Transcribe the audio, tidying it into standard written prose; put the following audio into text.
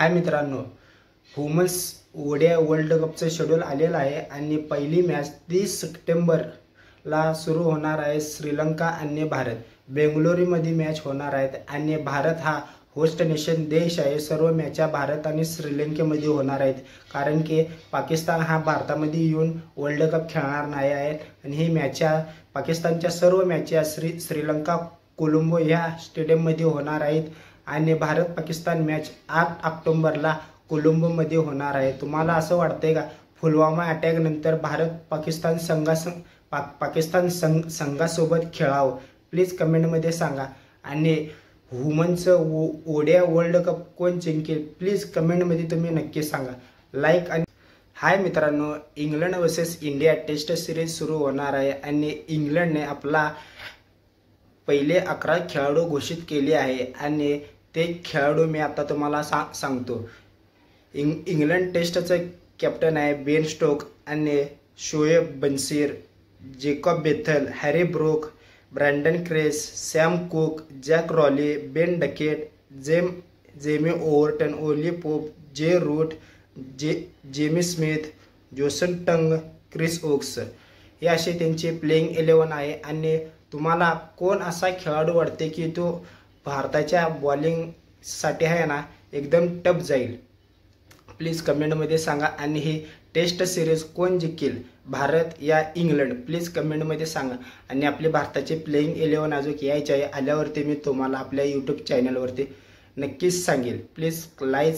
हाय मित्रांनो, women's Odia world कपचं schedule आलेलं आहे आणि पहिली मॅच 30 सप्टेंबरला सुरू होणार आहे. श्रीलंका आणि भारत बेंगळुरूमध्ये मॅच होणार आहेत आणि भारत हा होस्ट नेशन देश आहे. सर्व मॅचा भारत आणि श्रीलंकेमध्ये होणार आहेत, कारण की पाकिस्तान हा भारतामध्ये येऊन वर्ल्ड कप खेळणार नाही आहे. आणि ही मॅचा पाकिस्तानच्या सर्व मॅचा श्रीलंका कोलंबो या स्टेडियममध्ये होणार आहेत आणि भारत पाकिस्तान मॅच 8 ऑक्टोबरला कोलंबोमध्ये होणार आहे. तुम्हाला असं वाटतंय का पुलवामा अटॅक नंतर भारत पाकिस्तान संघासोबत खेळावं? प्लीज कमेंटमध्ये सांगा. आणि वुमनचं ओडिया वर्ल्ड कप कोण जिंकेल प्लीज कमेंटमध्ये तुम्ही नक्की सांगा. लाईक आणि हाय मित्रांनो, England versus India test series सुरू होणार आहे आणि इंग्लंडने आपला पहिले 11 खेळाडू घोषित केले आहे आणि ते खेळाडू मी आता तुम्हाला सांगतो. इंग्लंड टेस्टचं कॅप्टन आहे बेन स्टोक आणि शोएब बन्सीर, जेकॉब बेथल, हॅरी ब्रूक, ब्रँडन क्रेस, सॅम कुक, जॅक रॉली, बेन डकेट, जेमी ओव्हर्टन, ओली पोप, जे रूट, जेमी स्मिथ, जोसन टंग, क्रिस ओक्स हे असे त्यांचे प्लेइंग 11 आहे. आणि तुम्हाला कोण असा खेळाडू वाटते की तो भारताच्या बॉलिंगसाठी आहे ना एकदम टफ जाईल? प्लीज कमेंटमध्ये सांगा. आणि ही टेस्ट सिरीज कोण जिंकेल, भारत या इंग्लंड? प्लीज कमेंटमध्ये सांगा. आणि आपले भारताचे प्लेइंग 11 अजून यायचे आहे, आल्यावरती मी तुम्हाला आपल्या यूट्यूब चॅनलवरती नक्कीच सांगेल. Please like